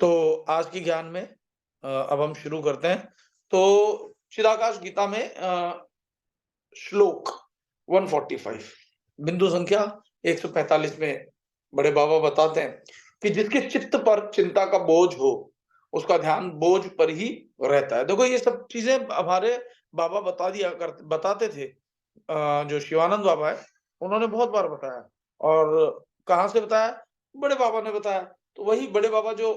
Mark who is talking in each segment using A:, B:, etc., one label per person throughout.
A: तो आज की ज्ञान में अब हम शुरू करते हैं। तो चिदाकाश गीता में श्लोक 145 बिंदु संख्या 145 में बड़े बाबा बताते हैं कि जिसके चित्त पर चिंता का बोझ हो, उसका ध्यान बोझ पर ही रहता है। देखो ये सब चीजें हमारे बाबा बताते थे। जो शिवानंद बाबा है, उन्होंने बहुत बार बताया। और कहाँ से बताया? बड़े बाबा ने बताया। तो वही बड़े बाबा जो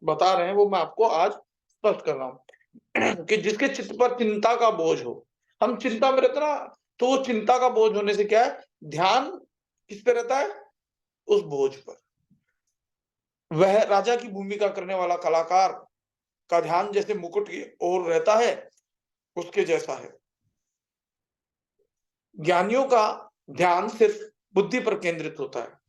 A: बता रहे हैं, वो मैं आपको आज स्पष्ट कर रहा हूँ कि जिसके चित्त पर चिंता का बोझ हो, हम चिंता में रहते ना, तो वो चिंता का बोझ होने से क्या है, ध्यान किस पे रहता है? उस बोझ पर। वह राजा की भूमिका करने वाला कलाकार का ध्यान जैसे मुकुट की ओर रहता है, उसके जैसा है। ज्ञानियों का ध्यान सिर्फ बुद्धि पर केंद्रित होता है।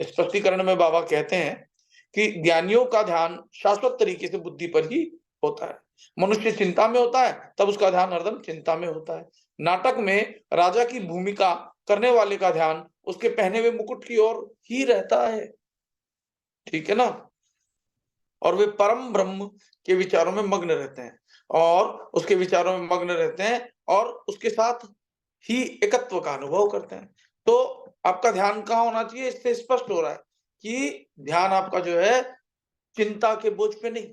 A: स्पष्टीकरण में बाबा कहते हैं कि ज्ञानियों का ध्यान शाश्वत तरीके से बुद्धि पर ही होता है। मनुष्य चिंता में होता है, तब उसका ध्यान हरदम चिंता में होता है। नाटक में राजा की भूमिका करने वाले का ध्यान उसके पहने हुए मुकुट की ओर ही रहता है। ठीक है ना? और वे परम ब्रह्म के विचारों में मग्न रहते हैं, और उसके विचारों में मग्न रहते हैं, और उसके साथ ही एकत्व का अनुभव करते हैं। तो आपका ध्यान कहाँ होना चाहिए? इससे स्पष्ट हो रहा है कि ध्यान आपका जो है, चिंता के बोझ पे नहीं,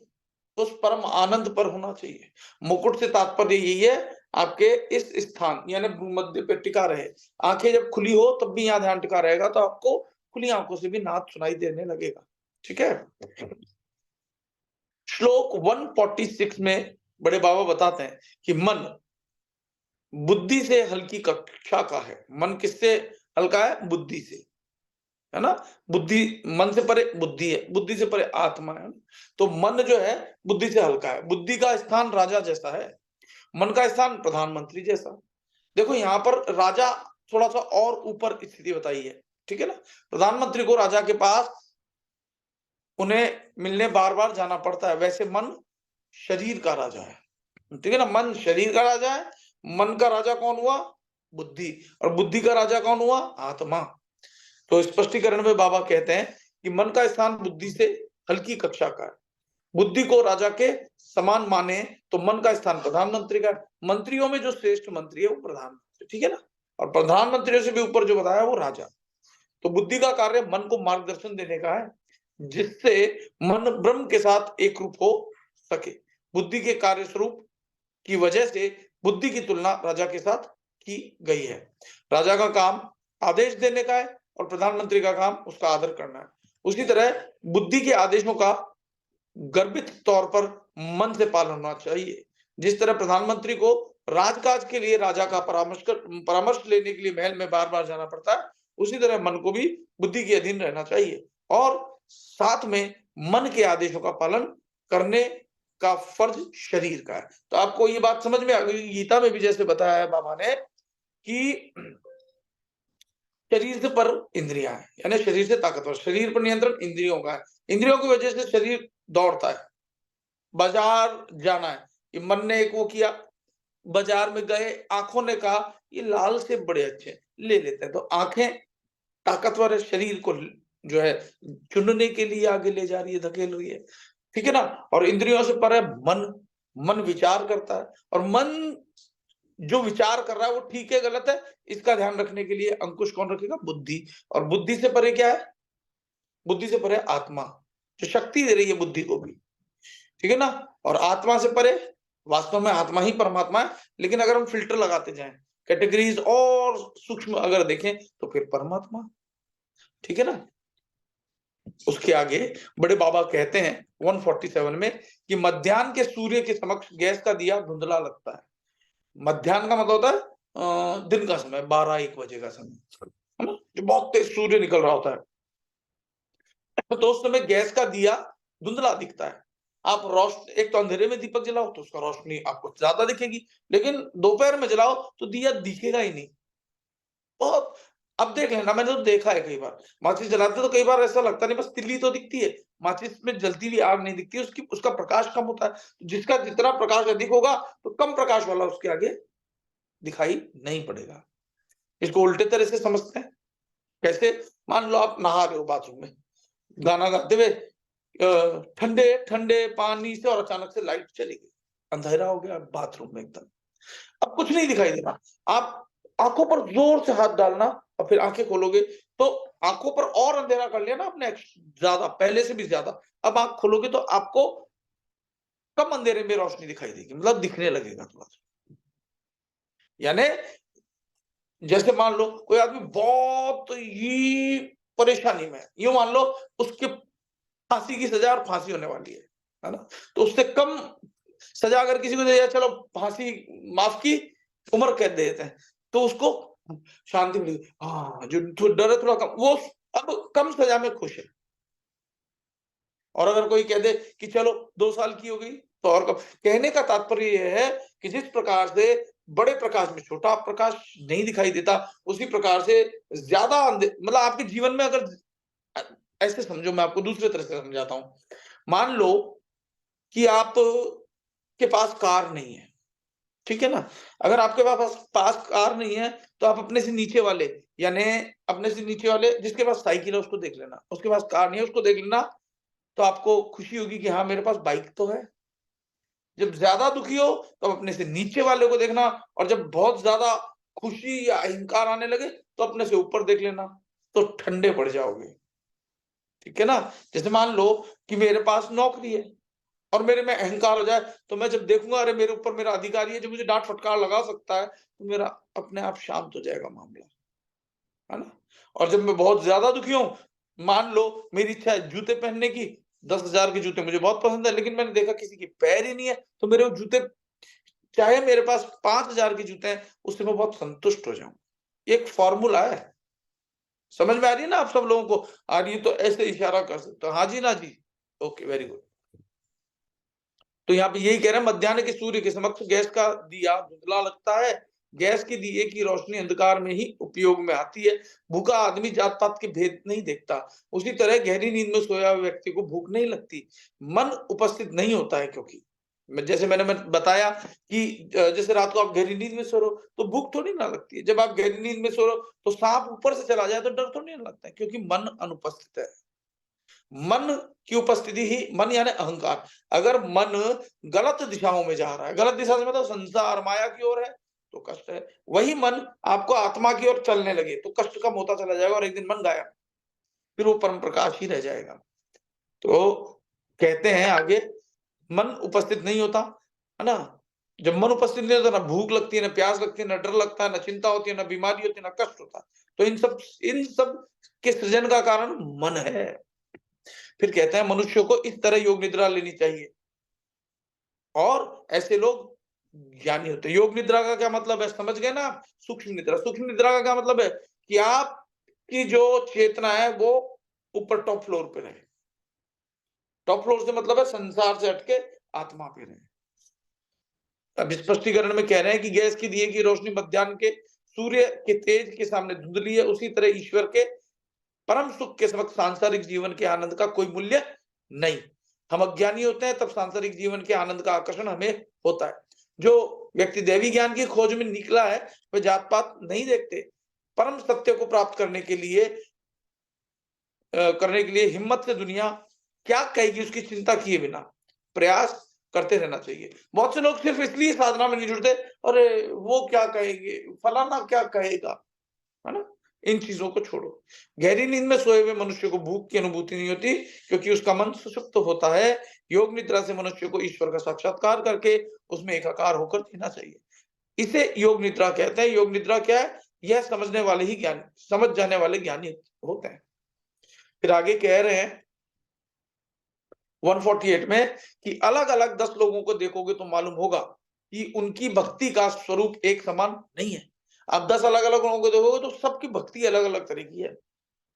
A: उस परम आनंद पर होना चाहिए। मुकुट से तात्पर्य यही है, आपके इस स्थान यानी भूमध्य पे टिका रहे। आंखें जब खुली हो तब भी यहाँ ध्यान टिका रहेगा, तो आपको खुली आंखों से भी नाद सुनाई देने लगेगा। ठीक है? श्लोक 146 में बड़े बाबा बताते हैं कि मन बुद्धि से हल्की कक्षा का है। मन किससे हल्का है? बुद्धि से, है ना? बुद्धि, मन से परे बुद्धि है, बुद्धि से परे आत्मा है। तो मन जो है बुद्धि से हल्का है। बुद्धि का स्थान राजा जैसा है, मन का स्थान प्रधानमंत्री जैसा। देखो यहाँ पर राजा थोड़ा सा और ऊपर स्थिति बताई है। ठीक है ना? प्रधानमंत्री को राजा के पास उन्हें मिलने बार बार जाना पड़ता है, वैसे मन शरीर का राजा है। ठीक है ना? मन शरीर का राजा है। मन का राजा कौन हुआ? बुद्धि। और बुद्धि का राजा कौन हुआ? आत्मा। तो स्पष्टीकरण में बाबा कहते हैं कि मन का स्थान बुद्धि से हल्की कक्षा का है। बुद्धि को राजा के समान माने तो मन का स्थान प्रधानमंत्री का है। मंत्रियों में जो श्रेष्ठ मंत्री है वो प्रधानमंत्री। ठीक है ना? और प्रधानमंत्रियों से भी ऊपर जो बताया वो राजा। तो बुद्धि का कार्य मन को मार्गदर्शन देने का है, जिससे मन ब्रह्म के साथ एक रूप हो सके। बुद्धि के कार्य स्वरूप की वजह से बुद्धि की तुलना राजा के साथ की गई है। राजा का काम आदेश देने का है, और प्रधानमंत्री का काम उसका आदर करना है। उसी तरह बुद्धि के आदेशों का गर्भित तौर पर मन से पालन होना चाहिए। जिस तरह प्रधानमंत्री को राजकाज के लिए राजा का परामर्श लेने के लिए महल में बार बार जाना पड़ता है, उसी तरह मन को भी बुद्धि के अधीन रहना चाहिए, और साथ में मन के आदेशों का पालन करने का फर्ज शरीर का है। तो आपको ये बात समझ में आ गई? गीता में भी जैसे बताया है बाबा ने कि शरीर से पर इंद्रियां हैं, यानी शरीर से ताकतवर, शरीर पर नियंत्रण इंद्रियों का है। इंद्रियों की वजह से शरीर दौड़ता है। बाजार जाना है, ये मन ने एक वो किया, बाजार में गए, आंखों ने कहा ये लाल सेब बड़े अच्छे हैं, ले लेते हैं। तो आंखें ताकतवर है, शरीर को जो है चुनने के लिए आगे ले जा रही है, धकेल रही है। ठीक है ना? और इंद्रियों से पर है मन। मन विचार करता है, और मन जो विचार कर रहा है वो ठीक है गलत है, इसका ध्यान रखने के लिए अंकुश कौन रखेगा? बुद्धि। और बुद्धि से परे क्या है? बुद्धि से परे आत्मा, जो शक्ति दे रही है बुद्धि को भी। ठीक है ना? और आत्मा से परे, वास्तव में आत्मा ही परमात्मा है, लेकिन अगर हम फिल्टर लगाते जाएं, कैटेगरीज और सूक्ष्म अगर देखें, तो फिर परमात्मा। ठीक है ना? उसके आगे बड़े बाबा कहते हैं 147 में कि मध्याह्न के सूर्य के समक्ष गैस का दिया धुंधला लगता है। मध्याह्न का मतलब होता है दिन का समय, 12-1 बजे का समय, है ना? जो बहुत तेज सूर्य निकल रहा होता है, तो उस समय गैस का दिया धुंधला दिखता है। आप रोशनी, एक तो अंधेरे में दीपक जलाओ तो उसका रोशनी आपको ज्यादा दिखेगी, लेकिन दोपहर में जलाओ तो दिया दिखेगा ही नहीं। बहुत, अब देख लेना, मैंने तो देखा है कई बार माचिस जलाते तो कई बार ऐसा लगता नहीं, बस तिल्ली तो दिखती है, माचिस में जलती हुई आग नहीं दिखती, उसकी उसका प्रकाश कम होता है। जिसका जितना प्रकाश अधिक होगा, तो कम प्रकाश वाला उसके आगे दिखाई नहीं पड़ेगा। इसको उल्टे तरह से समझते हैं। कैसे? मान लो आप नहा रहे हो बाथरूम में, गाना गाते हुए, ठंडे ठंडे पानी से और अचानक से लाइट चली गई, अंधेरा हो गया बाथरूम में एकदम। अब कुछ नहीं दिखाई दे रहा। आप आंखों पर जोर से हाथ डालना और फिर आंखें खोलोगे तो आंखों पर और अंधेरा कर लिया ना आपने, ज्यादा, पहले से भी ज्यादा। अब आंख खोलोगे तो आपको कम अंधेरे में रोशनी दिखाई देगी, मतलब दिखने लगेगा थोड़ा सा। यानी जैसे मान लो कोई आदमी बहुत ही परेशानी में है, यूं मान लो उसके फांसी की सजा और फांसी होने वाली है ना? तो उससे कम सजा अगर किसी को दे दिया, चलो फांसी माफ की, उम्र कैद दे देते हैं, तो उसको शांति मिलेगी। हाँ, जो डर है थोड़ा कम, वो अब कम सजा में खुश है। और अगर कोई कह दे कि चलो 2 साल की हो गई तो और कम। कहने का तात्पर्य ये है कि जिस प्रकार से बड़े प्रकाश में छोटा प्रकाश नहीं दिखाई देता, उसी प्रकार से ज्यादा मतलब आपके जीवन में अगर ऐसे समझो, मैं आपको दूसरे तरह से समझाता हूं। मान लो कि आप के पास कार नहीं है, ठीक है ना? अगर आपके पास कार नहीं है, तो आप अपने से नीचे वाले, यानी अपने से नीचे वाले जिसके पास साइकिल है उसको देख लेना, उसके पास कार नहीं है उसको देख लेना, तो आपको खुशी होगी कि हाँ, मेरे पास बाइक तो है। जब ज्यादा दुखी हो तब अपने से नीचे वाले को देखना, और जब बहुत ज्यादा खुशी या अहंकार आने लगे तो अपने से ऊपर देख लेना, तो ठंडे पड़ जाओगे। ठीक है ना? जैसे मान लो कि मेरे पास नौकरी है और मेरे में अहंकार हो जाए, तो मैं जब देखूंगा अरे मेरे ऊपर मेरा अधिकारी है जो मुझे डांट फटकार लगा सकता है, तो मेरा अपने आप शांत हो जाएगा मामला, है ना? और जब मैं बहुत ज्यादा दुखी हूं, मान लो मेरी इच्छा है जूते पहनने की, 10,000 के जूते मुझे बहुत पसंद है, लेकिन मैंने देखा किसी के पैर ही नहीं है, तो मेरे वो जूते, चाहे मेरे पास 5,000 के जूते हैं, उससे मैं बहुत संतुष्ट हो जाऊं। एक फॉर्मूला है, समझ में आ रही है ना आप सब लोगों को? आ रही है तो ऐसे इशारा कर सकते हो, हाँ जी, ना जी। Okay, very good. तो यहाँ पे यही कह रहे हैं, मध्याह्न के सूर्य के समक्ष गैस का दिया धुंधला लगता है, गैस के दिए की रोशनी अंधकार में ही उपयोग में आती है। भूखा आदमी जात पात के भेद नहीं देखता, उसी तरह गहरी नींद में सोया हुआ व्यक्ति को भूख नहीं लगती, मन उपस्थित नहीं होता है, क्योंकि जैसे मैंने बताया कि जैसे रात को आप गहरी नींद में सो रहे हो तो भूख थोड़ी ना लगती है, जब आप गहरी नींद में सो रहे हो तो सांप ऊपर से चला जाए तो डर थोड़ी ना लगता है, क्योंकि मन अनुपस्थित है। मन की उपस्थिति ही, मन यानी अहंकार, अगर मन गलत दिशाओं में जा रहा है, गलत दिशा से मतलब संसार माया की ओर है, तो कष्ट है। वही मन आपको आत्मा की ओर चलने लगे तो कष्ट कम होता चला जाएगा और एक दिन मन गायब, फिर वो परम प्रकाश ही रह जाएगा। तो कहते हैं आगे, मन उपस्थित नहीं होता, है ना? जब मन उपस्थित नहीं होता, ना भूख लगती है, ना प्यास लगती है, ना डर लगता है, ना चिंता होती है, ना बीमारी होती है, ना कष्ट होता है। तो इन सब के सृजन का कारण मन है। फिर कहते हैं मनुष्य को इस तरह योग निद्रा लेनी चाहिए, और ऐसे लोग ज्ञानी होते हैं। योग निद्रा का क्या मतलब है, समझ गए ना आप? सूक्ष्म निद्रा, सूक्ष्म निद्रा का क्या मतलब है कि आपकी जो चेतना है वो ऊपर टॉप फ्लोर पे रहे। टॉप फ्लोर से मतलब है संसार से हटके आत्मा पे रहे। अब स्पष्टीकरण में कह रहे हैं कि गैस की दिए की रोशनी मध्याह्न के सूर्य के तेज के सामने धुंधली है, उसी तरह ईश्वर के परम सुख के समक्ष सांसारिक जीवन के आनंद का कोई मूल्य नहीं। हम अज्ञानी होते हैं तब सांसारिक जीवन के आनंद का आकर्षण हमें होता है। जो व्यक्ति दैवी ज्ञान की खोज में निकला है, वे जात पात नहीं देखते। परम सत्य को प्राप्त करने के लिए हिम्मत से दुनिया क्या कहेगी उसकी चिंता किए बिना प्रयास करते रहना चाहिए। बहुत से लोग सिर्फ इसलिए साधना में नहीं जुड़ते, अरे वो क्या कहेंगे, फलाना क्या कहेगा, है ना? इन चीजों को छोड़ो। गहरी नींद में सोए हुए मनुष्य को भूख की अनुभूति नहीं होती, क्योंकि उसका मन सुषुप्त होता है। योग निद्रा से मनुष्य को ईश्वर का साक्षात्कार करके उसमें एकाकार होकर जीना चाहिए। इसे योग निद्रा कहते हैं। योग निद्रा क्या है? यह समझ जाने वाले ज्ञानी होते हैं। फिर आगे कह रहे हैं 148 में कि अलग अलग 10 लोगों को देखोगे तो मालूम होगा कि उनकी भक्ति का स्वरूप एक समान नहीं है। आप 10 अलग अलग लोगों को देखोगे तो सबकी भक्ति अलग अलग तरह की है।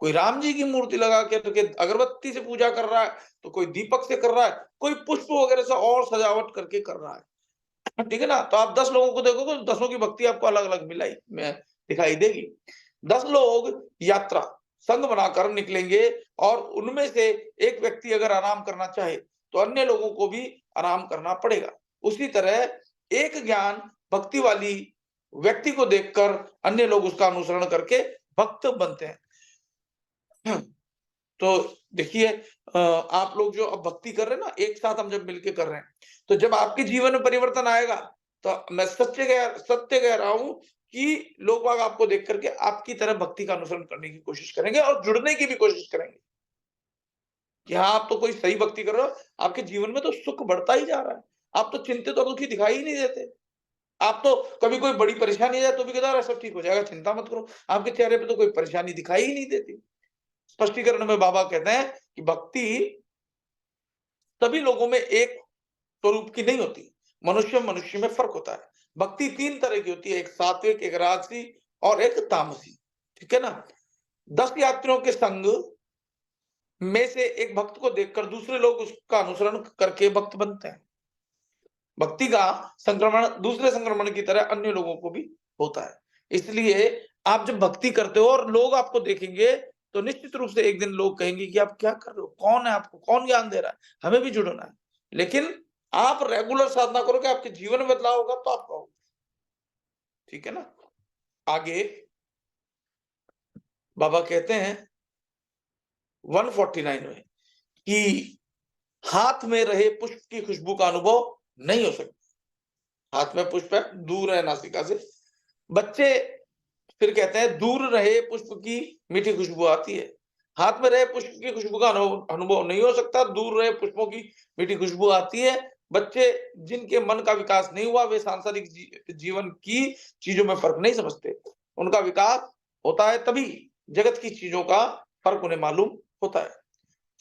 A: कोई राम जी की मूर्ति लगा के तो अगरबत्ती से पूजा कर रहा है, तो कोई दीपक से कर रहा है, कोई पुष्प वगैरह से और सजावट करके कर रहा है। ठीक है ना? तो आप 10 लोगों को देखोगे तो 10 की भक्ति आपको अलग अलग दिखाई देगी। 10 लोग यात्रा संघ बनाकर निकलेंगे, और उनमें से एक व्यक्ति अगर आराम करना चाहे तो अन्य लोगों को भी आराम करना पड़ेगा। उसी तरह एक ज्ञान भक्ति वाली व्यक्ति को देखकर अन्य लोग उसका अनुसरण करके भक्त बनते हैं। तो देखिए, आप लोग जो अब भक्ति कर रहे हैं ना, एक साथ हम जब मिलके कर रहे हैं, तो जब आपके जीवन में परिवर्तन आएगा, तो मैं सत्य कह रहा हूँ कि लोग बाग आपको देख करके आपकी तरह भक्ति का अनुसरण करने की कोशिश करेंगे और जुड़ने की भी कोशिश करेंगे। कि हाँ, आप तो कोई सही भक्ति कर रहे हो, आपके जीवन में तो सुख बढ़ता ही जा रहा है। आप तो चिंतित और दुखी दिखाई ही नहीं देते। आप तो कभी कोई बड़ी परेशानी आ जाए तो भी कहते हो अरे सब ठीक हो जाएगा, चिंता मत करो। आपके चेहरे पे तो कोई परेशानी दिखाई ही नहीं देती। स्पष्टीकरण में बाबा कहते हैं कि भक्ति सभी लोगों में एक स्वरूप की नहीं होती। मनुष्य में फ़र्क होता है। भक्ति 3 तरह की होती है, एक सात्विक, एक राजसी और एक तामसी। ठीक है ना? 10 यात्रियों के संग में से एक भक्त को देखकर दूसरे लोग उसका अनुसरण करके भक्त बनते हैं। भक्ति का संक्रमण दूसरे संक्रमण की तरह अन्य लोगों को भी होता है। इसलिए आप जब भक्ति करते हो और लोग आपको देखेंगे, तो निश्चित रूप से एक दिन लोग कहेंगे कि आप क्या कर रहे हो? कौन है आपको? कौन ज्ञान दे रहा है? हमें भी जुड़ना है। लेकिन आप रेगुलर साधना करोगे, आपके जीवन में बदलाव होगा तो आप कहोगे। ठीक है ना? आगे बाबा कहते हैं 149 में कि हाथ में रहे पुष्प की खुशबू का अनुभव नहीं हो सकता। हाथ में पुष्प है, दूर है नासिका से। बच्चे फिर कहते हैं दूर रहे पुष्प की मीठी खुशबू आती है। हाथ में रहे पुष्प की खुशबू का अनुभव नहीं हो सकता, दूर रहे पुष्पों की मीठी खुशबू आती है। बच्चे जिनके मन का विकास नहीं हुआ, वे सांसारिक जीवन की चीजों में फ़र्क नहीं समझते। उनका विकास होता है तभी जगत की चीज़ों का फ़र्क उन्हें मालूम होता है।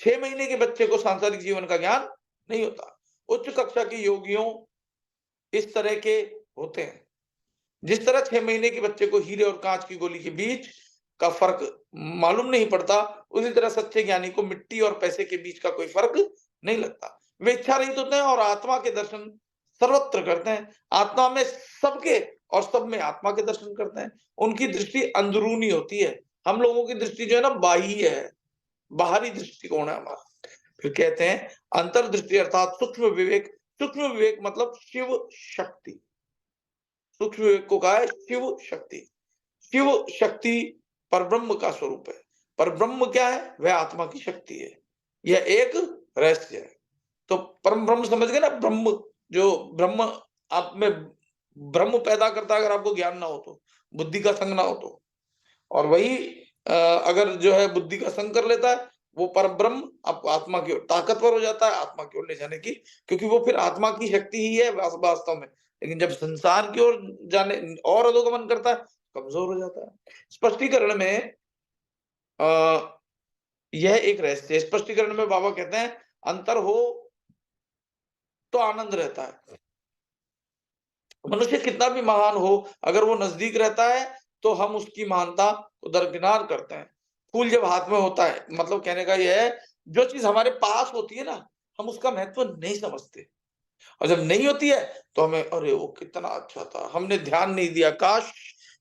A: 6 महीने के बच्चे को सांसारिक जीवन का ज्ञान नहीं होता। उच्च कक्षा के योगियों इस तरह के होते हैं। जिस तरह 6 महीने के बच्चे को हीरे और काँच की गोली के बीच का फ़र्क मालूम नहीं पड़ता, उसी तरह सच्चे ज्ञानी को मिट्टी और पैसे के बीच का कोई फ़र्क नहीं लगता। वे इच्छा रहित होते हैं और आत्मा के दर्शन सर्वत्र करते हैं। आत्मा में सबके और सब में आत्मा के दर्शन करते हैं। उनकी दृष्टि अंदरूनी होती है। हम लोगों की दृष्टि जो है ना बाह्य है, बाहरी दृष्टिकोण है हमारा। फिर कहते हैं अंतर्दृष्टि अर्थात सूक्ष्म विवेक मतलब शिव शक्ति। सूक्ष्म विवेक को कहा है शिव शक्ति। शिव शक्ति परब्रह्म का स्वरूप है। परब्रह्म क्या है? वह आत्मा की शक्ति है। यह एक रहस्य है। तो परम ब्रह्म समझ गए ना? ब्रह्म जो ब्रह्म आप में ब्रह्म पैदा करता है, अगर आपको ज्ञान ना हो तो, बुद्धि का संग ना हो तो। और वही अगर जो है बुद्धि का संग कर लेता है, वो परब्रह्म आपको आत्मा की ओर ताकतवर हो जाता है, आत्मा की ओर ले जाने की, क्योंकि वो फिर आत्मा की शक्ति ही है वास्तव में। लेकिन जब संसार की ओर जाने और अधोगमन करता है, कमजोर हो जाता है। स्पष्टीकरण में अ, यह एक रहस्य है। स्पष्टीकरण में बाबा कहते हैं अंतर हो तो आनंद रहता है। मनुष्य कितना भी महान हो, अगर वो नजदीक रहता है तो हम उसकी महानता को दरकिनार करते हैं। फूल जब हाथ में होता है, मतलब कहने का यह है, जो चीज हमारे पास होती है ना, हम उसका महत्व नहीं समझते। और जब नहीं होती है तो हमें अरे वो कितना अच्छा था, हमने ध्यान नहीं दिया, काश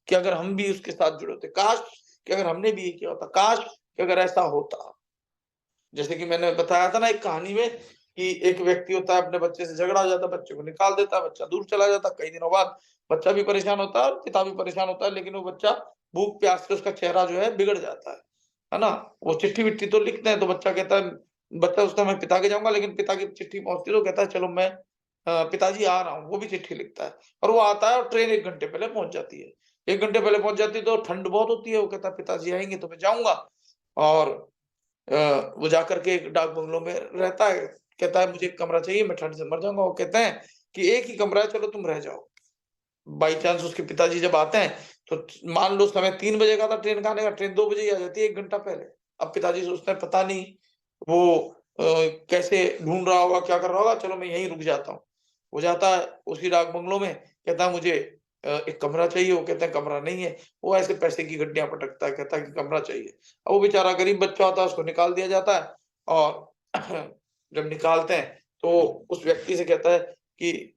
A: कि अगर हम भी उसके साथ जुड़े होते, काश कि अगर हमने भी ये किया होता, काश कि अगर ऐसा होता। जैसे कि मैंने बताया था ना एक कहानी में कि एक व्यक्ति होता है, अपने बच्चे से झगड़ा हो जाता है, बच्चे को निकाल देता है, बच्चा दूर चला जाता है। कई दिनों बाद बच्चा भी परेशान होता है और पिता भी परेशान होता है, लेकिन वो बच्चा भूख प्यास से उसका चेहरा जो है बिगड़ जाता है ना? वो चिट्ठी-विट्ठी तो लिखते हैं, तो बच्चा कहता है, बच्चा सोचता है मैं पिता के जाऊँगा, लेकिन पिता की चिट्ठी पहुँचती है तो कहता है चलो मैं पिताजी आ रहा हूँ, वो भी चिट्ठी लिखता है और वो आता है और ट्रेन 1 घंटे पहले पहुँच जाती है। 1 घंटे पहले पहुँच जाती है तो ठंड बहुत होती है, वो कहता है पिताजी आएँगे तो मैं जाऊँगा। और वो जाकर के एक डाक बंगलो में रहता है, कहता है मुझे एक कमरा चाहिए, मैं ठंड से मर जाऊँगा। वो कहते हैं कि एक ही कमरा है, चलो तुम रह जाओ। बाय चांस उसके पिताजी जब आते हैं, तो मान लो समय 3 बजे का था ट्रेन का आने का, ट्रेन 2 बजे ही आ जाती है 1 घंटा पहले। अब पिताजी सोचते हैं पता नहीं वो कैसे ढूँढ रहा होगा, क्या कर रहा होगा, चलो मैं यहीं रुक जाता हूँ। वो जाता है उसी डाक बंगलो में, कहता है मुझे एक कमरा चाहिए, वो कहते हैं कमरा नहीं है। वो ऐसे पैसे की गड्डियाँ पटकता है, कहता है कि कमरा चाहिए। अब वो बेचारा गरीब बच्चा होता है, उसको निकाल दिया जाता है और जब निकालते हैं, तो उस व्यक्ति से कहता है कि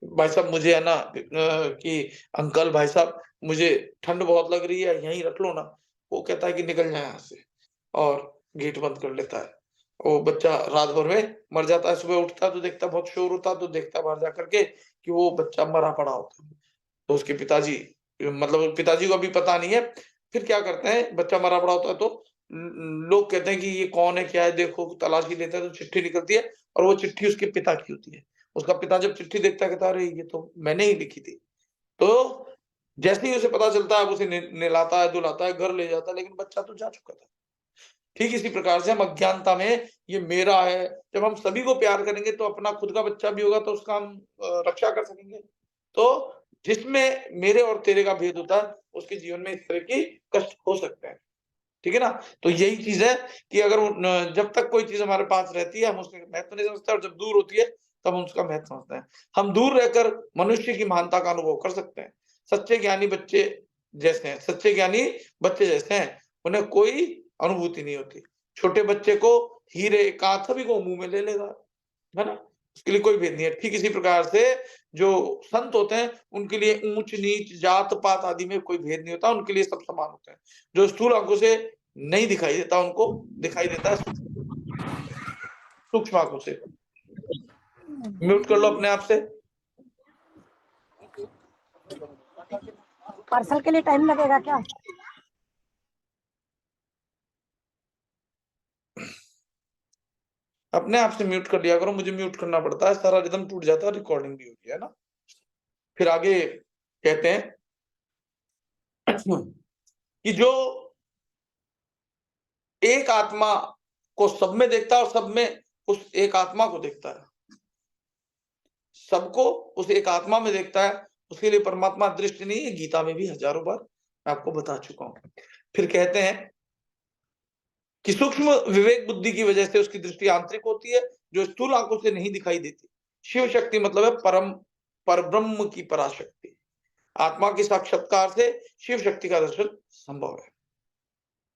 A: भाई साहब मुझे है ना कि अंकल भाई साहब मुझे ठंड बहुत लग रही है, यहीं रख लो ना। वो कहता है कि निकल जाए यहाँ से और गेट बंद कर लेता है। वो बच्चा रात भर में मर जाता है, सुबह उठता है तो देखता है बहुत शोर होता है, तो देखता है बाहर जाकर के कि वो बच्चा मरा पड़ा होता है। तो उसके पिताजी मतलब पिताजी को अभी पता नहीं है। फिर क्या करते हैं, बच्चा मरा पड़ा होता है तो लोग कहते हैं कि ये कौन है, क्या है, देखो, तलाशी लेते हैं तो चिट्ठी निकलती है और वो चिट्ठी उसके पिता की होती है। उसका पिता जब चिट्ठी देखता है कहता है, अरे ये तो मैंने ही लिखी थी। तो जैसे ही उसे पता चलता है, वो उसे नहलाता है, धुलाता है, घर ले जाता है, लेकिन बच्चा तो जा चुका था। ठीक इसी प्रकार से हम अज्ञानता में ये मेरा है, जब हम सभी को प्यार करेंगे तो अपना खुद का बच्चा भी होगा तो उसका हम रक्षा कर सकेंगे। तो जिसमें मेरे और तेरे का भेद होता है, उसके जीवन में इस तरह की कष्ट हो सकते हैं। ठीक है ना? तो यही चीज़ है कि अगर वो न जब तक कोई चीज़ हमारे पास रहती है, हम उसका महत्व नहीं समझते और जब दूर होती है, तब हम उसका महत्व समझते हैं। हम दूर रहकर मनुष्य की महानता का अनुभव कर सकते हैं। सच्चे ज्ञानी बच्चे जैसे हैं, सच्चे ज्ञानी बच्चे जैसे हैं, उन्हें कोई अनुभूति नहीं होती। छोटे बच्चे को हीरे का सभी को मुँह में ले लेगा, है ना? उसके लिए कोई भेद नहीं है। ठीक इसी प्रकार से जो संत होते हैं, उनके लिए ऊँच-नीच, जात-पात आदि में कोई भेद नहीं होता, उनके लिए सब समान होते हैं। जो स्थूल आँखों से नहीं दिखाई देता, उनको दिखाई देता है सूक्ष्म आँखों से। म्यूट कर लो अपने आप से।
B: पार्सल के लिए टाइम लगेगा क्या?
A: अपने आप से म्यूट कर लिया करो, मुझे म्यूट करना पड़ता है, सारा रिदम टूट जाता है, रिकॉर्डिंग भी होती है ना? फिर आगे कहते हैं कि जो एक आत्मा को सब में देखता है और सब में उस एक आत्मा को देखता है। सबको उस एक आत्मा में देखता है, उसके लिए परमात्मा दृष्टि नहीं है, गीता में भी हजारों बार मैं आपको बता चुका हूँ। फिर कहते हैं कि सूक्ष्म विवेक बुद्धि की वजह से उसकी दृष्टि आंतरिक होती है, जो स्थूल आंखों से नहीं दिखाई देती। शिव शक्ति मतलब है परब्रह्म की पराशक्ति। आत्मा के साक्षात्कार से शिव शक्ति का दर्शन संभव है।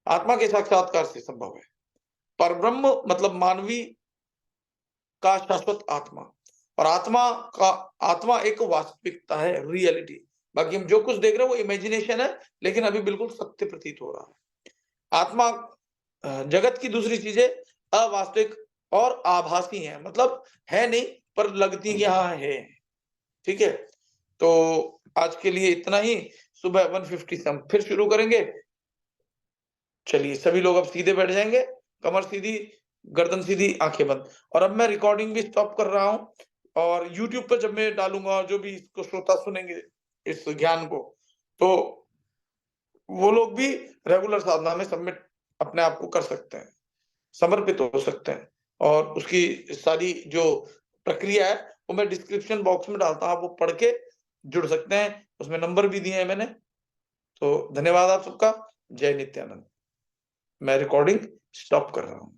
A: आत्मा के साक्षात्कार से संभव है। परब्रह्म मतलब मानवी का शाश्वत आत्मा, और आत्मा एक वास्तविकता है, रियलिटी। बाकी हम जो कुछ देख रहे हैं वो इमेजिनेशन है, लेकिन अभी बिल्कुल सत्य प्रतीत हो रहा है। आत्मा जगत की दूसरी चीजें अवास्तविक और आभासी हैं, मतलब है नहीं पर लगती कि हाँ है। ठीक है, तो आज के लिए इतना ही। सुबह 1:50 से हम फिर शुरू करेंगे। चलिए, सभी लोग अब सीधे बैठ जाएंगे, कमर सीधी, गर्दन सीधी, आंखें बंद। और अब मैं रिकॉर्डिंग भी स्टॉप कर रहा हूँ, और यूट्यूब पर जब मैं डालूंगा, जो भी इसको श्रोता सुनेंगे इस ज्ञान को, तो वो लोग भी रेगुलर साधना में सबमिट अपने आप को कर सकते हैं, समर्पित हो सकते हैं। और उसकी सारी जो प्रक्रिया है वो मैं डिस्क्रिप्शन बॉक्स में डालता हूँ, आप वो पढ़ के जुड़ सकते हैं। उसमें नंबर भी दिए हैं मैंने। तो धन्यवाद आप सबका। जय नित्यानंद। मैं रिकॉर्डिंग स्टॉप कर रहा हूँ।